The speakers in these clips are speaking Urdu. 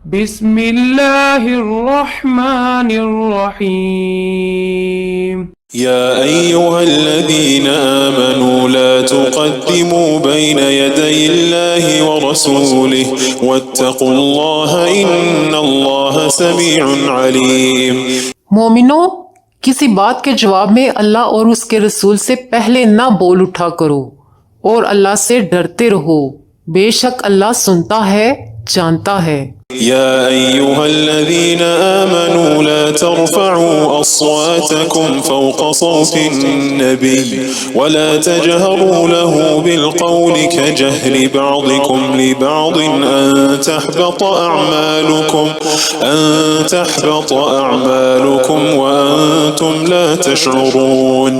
بسم اللہ الرحمن الرحیم يا أيها الذين آمنوا لا تقدموا بين يدي الله ورسوله واتقوا الله إن الله سميع عليم. مومنو، کسی بات کے جواب میں اللہ اور اس کے رسول سے پہلے نہ بول اٹھا کرو اور اللہ سے ڈرتے رہو، بے شک اللہ سنتا ہے، جانتا ہے۔ يا أيها الذين آمنوا لا ترفعوا أصواتكم فوق صوت النبي ولا تجهروا له بالقول كجهر بعضكم لبعض أن تحبط أعمالكم وأنتم لا تشعرون.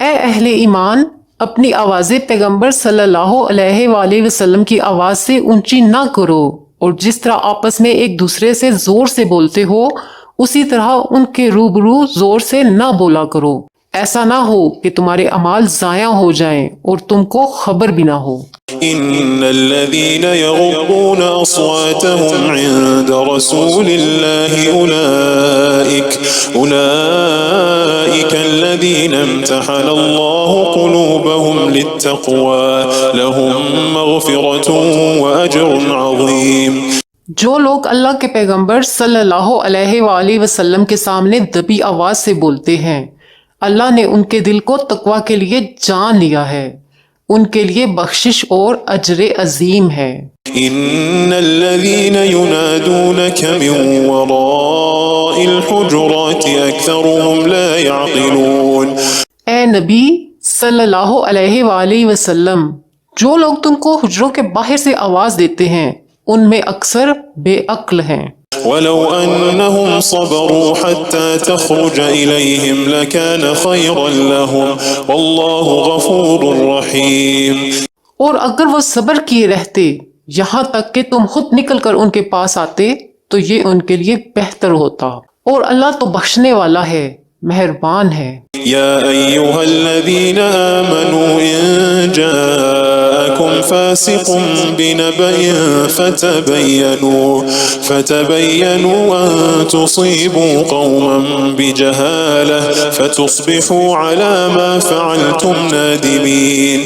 اے اہل ایمان، اپنی آوازیں پیغمبر صلی اللہ علیہ وآلہ وسلم کی آواز سے اونچی نہ کرو، اور جس طرح آپس میں ایک دوسرے سے زور سے بولتے ہو اسی طرح ان کے روبرو زور سے نہ بولا کرو، ایسا نہ ہو کہ تمہارے اعمال ضائع ہو جائیں اور تم کو خبر بھی نہ ہو۔ إن الذين يغضون أصواتهم عند رسول الله أولئك الذين امتحن الله قلوبهم للتقوى لهم مغفرة وأجر عظيم. جو لوگ اللہ کے پیغمبر صلی اللہ علیہ وآلہ وسلم کے سامنے دبی آواز سے بولتے ہیں، اللہ نے ان کے دل کو تقوی کے لیے جان لیا ہے، ان کے لیے بخشش اور اجر عظیم ہے۔ إن الذين ينادونك من وراء الحجرات أكثرهم لا يعقلون. اے نبی صلی اللہ علیہ وآلہ وسلم، جو لوگ تم کو حجروں کے باہر سے آواز دیتے ہیں ان میں اکثر بے عقل ہیں۔ ولو أنهم صبروا حتى تخرج إليهم لكان خيرا لهم والله غفور رحيم. اور اگر وہ صبر کیے رہتے یہاں تک کہ تم خود نکل کر ان کے پاس آتے تو یہ ان کے لیے بہتر ہوتا، اور اللہ تو بخشنے والا ہے، مہربان ہے۔ يا أيها الذين آمنوا إن جاءكم فاسق بنبأ فتبينوا أن تصيبوا قوما بجهالة فتصبحوا على ما فعلتم نادمين.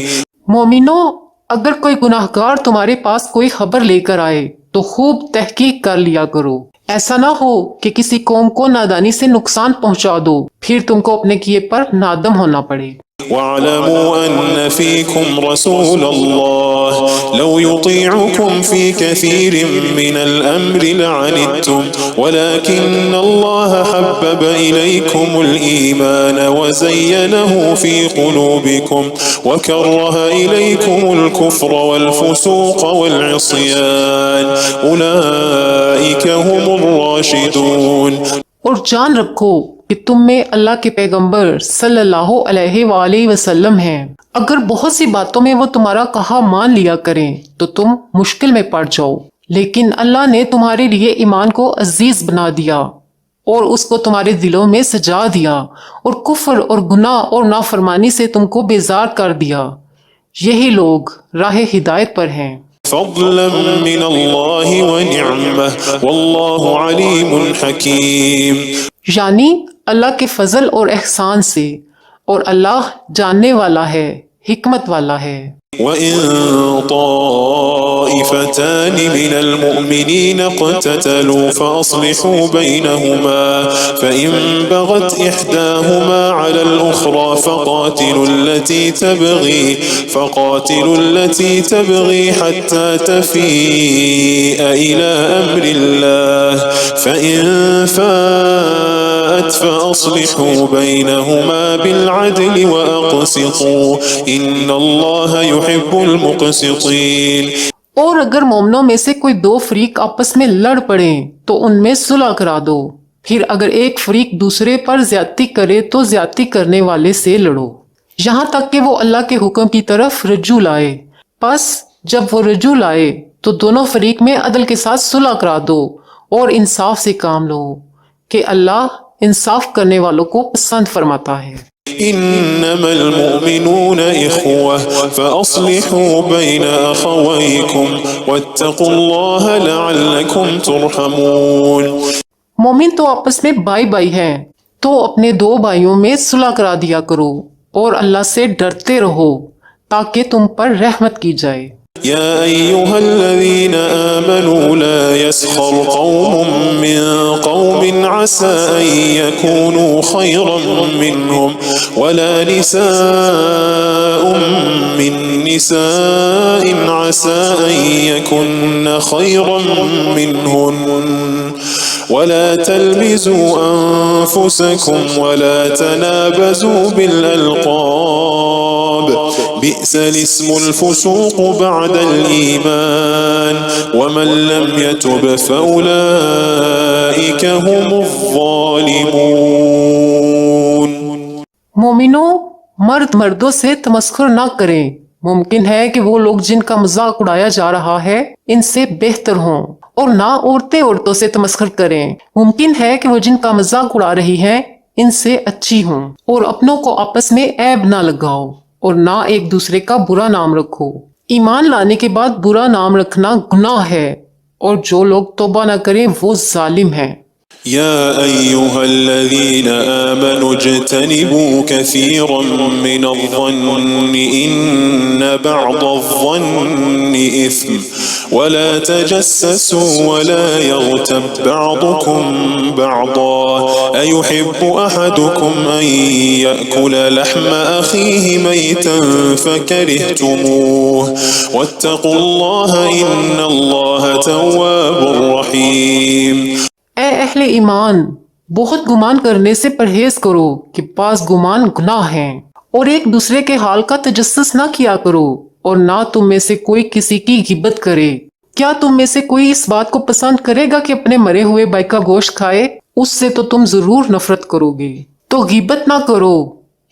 مومنو، اگر کوئی گناہ گار تمہارے پاس کوئی خبر لے کر آئے تو خوب تحقیق کر لیا کرو، ایسا نہ ہو کہ کسی قوم کو نادانی سے نقصان پہنچا دو پھر تم کو اپنے کیے پر نادم ہونا پڑے۔ واعلموا أن فيكم رسول الله لو يطيعكم في كثير من الأمر لعنتم ولكن الله حبب إليكم الإيمان وزينه في قلوبكم وكره إليكم الكفر والفسوق والعصيان أولئك هم الراشدون. اور جان رکھو کہ تم میں اللہ کے پیغمبر صلی اللہ علیہ وآلہ وسلم ہیں، اگر بہت سی باتوں میں وہ تمہارا کہا مان لیا کریں تو تم مشکل میں پڑ جاؤ، لیکن اللہ نے تمہارے لیے ایمان کو عزیز بنا دیا اور اس کو تمہارے دلوں میں سجا دیا، اور کفر اور گناہ اور نافرمانی سے تم کو بیزار کر دیا، یہی لوگ راہ ہدایت پر ہیں۔ فضلا من الله ونعمة والله عليم حكيم. یعنی اللہ کے فضل اور احسان سے، اور اللہ جاننے والا ہے، حکمت والا ہے۔ وَإِن طَائِفَتَانِ مِنَ الْمُؤْمِنِينَ اقْتَتَلُوا فَأَصْلِحُوا بَيْنَهُمَا فَإِن بَغَتْ إِحْدَاهُمَا عَلَى الْأُخْرَى فَقَاتِلُوا الَّتِي تَبْغِي حَتَّى تَفِيءَ إِلَى أَمْرِ اللَّهِ فَإِن فَاءَتْ فَأَصْلِحُوا بَيْنَهُمَا بِالْعَدْلِ وَأَقْسِطُوا إِنَّ اللَّهَ يُحِبُّ الْمُقْسِطِينَ. اور اگر مومنوں میں سے کوئی دو فریق آپس میں لڑ پڑیں تو ان میں صلح کرا دو، پھر اگر ایک فریق دوسرے پر زیادتی کرے تو زیادتی کرنے والے سے لڑو، یہاں تک کہ وہ اللہ کے حکم کی طرف رجوع لائے۔ پس جب وہ رجوع لائے تو دونوں فریق میں عدل کے ساتھ صلح کرا دو اور انصاف سے کام لو، کہ اللہ انصاف کرنے والوں کو پسند فرماتا ہے۔ إنما المؤمنون إخوة فأصلحوا بين أخويكم واتقوا الله لعلكم ترحمون. مومن تو آپس میں بھائی بھائی ہیں، تو اپنے دو بھائیوں میں صلح کرا دیا کرو اور اللہ سے ڈرتے رہو تاکہ تم پر رحمت کی جائے. يا أيها الذين آمنوا لا يسخر قوم من قوم عسى أن يكونوا خيرا منهم ولا نساء من نساء عسى أن يكن خيرا منهن ولا تلمزوا أنفسكم ولا تنابزوا بالألقاب بئس الاسم الفسوق بعد الإيمان ومن لم يتب فأولئك هم الظالمون. مومنوں، مرد مردوں سے تمسخر نہ کریں. ممکن ہے کہ وہ لوگ جن کا مذاق اڑایا جا رہا ہے ان سے بہتر ہوں، اور نہ عورتیں عورتوں سے تمسخر کریں. ممکن ہے کہ وہ جن کا مذاق اڑا رہی ہیں ان سے اچھی ہوں. اور اپنوں کو آپس میں عیب نہ لگاؤ اور نہ ایک دوسرے کا برا نام رکھو. ایمان لانے کے بعد برا نام رکھنا گناہ ہے، اور جو لوگ توبہ نہ کریں وہ ظالم ہیں. يا أيها الذين آمنوا اجتنبوا كثيرا من الظن إن بعض الظن إثم ولا تجسسوا ولا يغتب بعضكم بعضا أيحب أحدكم أن يأكل لحم أخيه ميتا فكرهتموه واتقوا الله إن الله تواب رحيم. اے اہل ایمان، بہت گمان کرنے سے پرہیز کرو کہ بعض گمان گناہ ہیں، اور ایک دوسرے کے حال کا تجسس نہ کیا کرو، اور نہ تم میں سے کوئی کسی کی غیبت کرے. کیا تم میں سے کوئی اس بات کو پسند کرے گا کہ اپنے مرے ہوئے بھائی کا گوشت کھائے؟ اس سے تو تم ضرور نفرت کرو گے. تو غیبت نہ کرو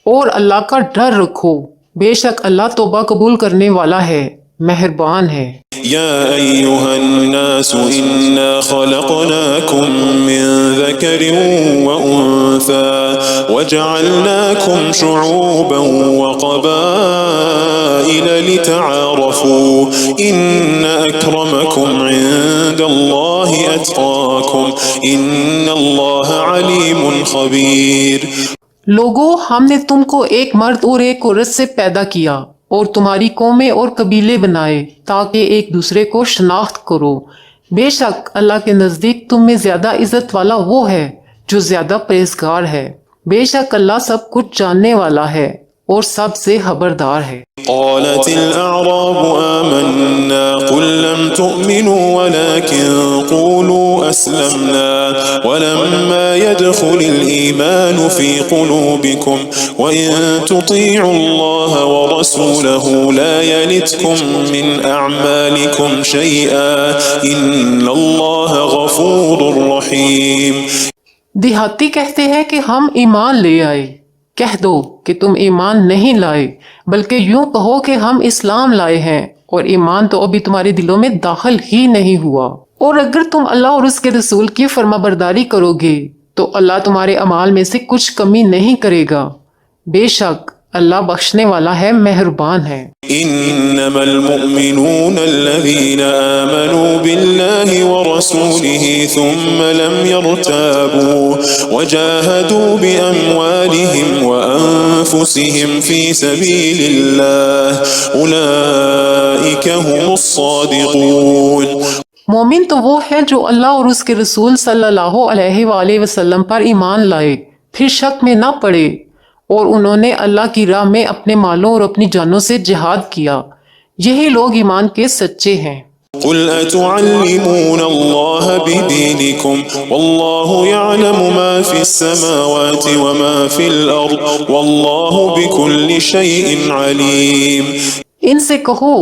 اور اللہ کا ڈر رکھو، بے شک اللہ توبہ قبول کرنے والا ہے، مہربان ہے. يا أيها الناس إنا خلقناكم من ذكر وأنثى وجعلناكم شعوبا وقبائل لتعارفوا إن أكرمكم عند الله أتقاكم إن الله عليم خبير. لوگوں، ہم نے تم کو ایک مرد اور ایک عورت سے پیدا کیا اور تمہاری قومیں اور قبیلے بنائے تاکہ ایک دوسرے کو شناخت کرو. بے شک اللہ کے نزدیک تم میں زیادہ عزت والا وہ ہے جو زیادہ پرہیزگار ہے. بے شک اللہ سب کچھ جاننے والا ہے اور سب سے خبردار ہے. قالت الأعراب آمنا قل لم تؤمنوا ولكن قولوا أسلمنا ولما يدخل الإيمان في قلوبكم وإن تطيعوا الله ورسوله لا يلتكم من أعمالكم شيئا إن الله غفور رحيم. دیہاتی کہتے ہیں کہ ہم ایمان لے آئے. کہہ دو کہ تم ایمان نہیں لائے، بلکہ یوں کہو کہ ہم اسلام لائے ہیں، اور ایمان تو ابھی تمہارے دلوں میں داخل ہی نہیں ہوا. اور اگر تم اللہ اور اس کے رسول کی فرما برداری کرو گے تو اللہ تمہارے اعمال میں سے کچھ کمی نہیں کرے گا. بے شک اللہ بخشنے والا ہے، مہربان ہے. إنما المؤمنون الذين آمنوا بالله ورسوله ثم لم يرتابوا وجاهدوا بأموالهم وأنفسهم في سبيل الله أولئك هم الصادقون. مومن تو وہ ہے جو اللہ اور اس کے رسول صلی اللہ علیہ وآلہ وسلم پر ایمان لائے، پھر شک میں نہ پڑے، اور انہوں نے اللہ کی راہ میں اپنے مالوں اور اپنی جانوں سے جہاد کیا. یہی لوگ ایمان کے سچے ہیں. قل أتعلمون الله بدينكم والله يعلم ما في السماوات وما في الأرض والله بكل شيء عليم. ان سے کہو،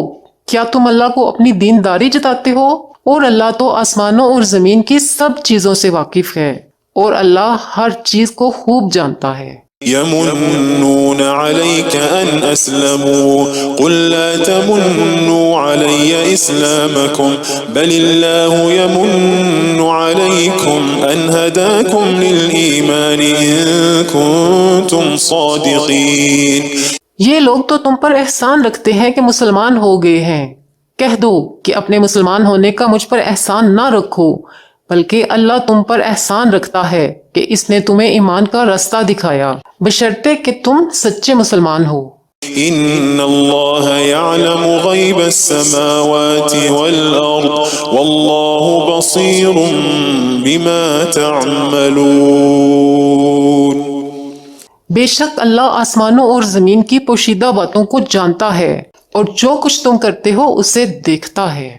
کیا تم اللہ کو اپنی دینداری جتاتے ہو؟ اور اللہ تو آسمانوں اور زمین کی سب چیزوں سے واقف ہے، اور اللہ ہر چیز کو خوب جانتا ہے. يمنون عليك أن أسلموا قل لا تمنوا علي إسلامكم بل الله يمن عليكم أن هداكم للإيمان إن كنتم صادقين. یہ لوگ تو تم پر احسان رکھتے ہیں کہ مسلمان ہو گئے ہیں. کہہ دو کہ اپنے مسلمان ہونے کا مجھ پر احسان نہ رکھو، بلکہ اللہ تم پر احسان رکھتا ہے کہ اس نے تمہیں ایمان کا راستہ دکھایا، بشرطے کہ تم سچے مسلمان ہو. إن الله يعلم غيب السماوات والأرض والله بصير بما تعملون. بے شک اللہ آسمانوں اور زمین کی پوشیدہ باتوں کو جانتا ہے اور جو کچھ تم کرتے ہو اسے دیکھتا ہے.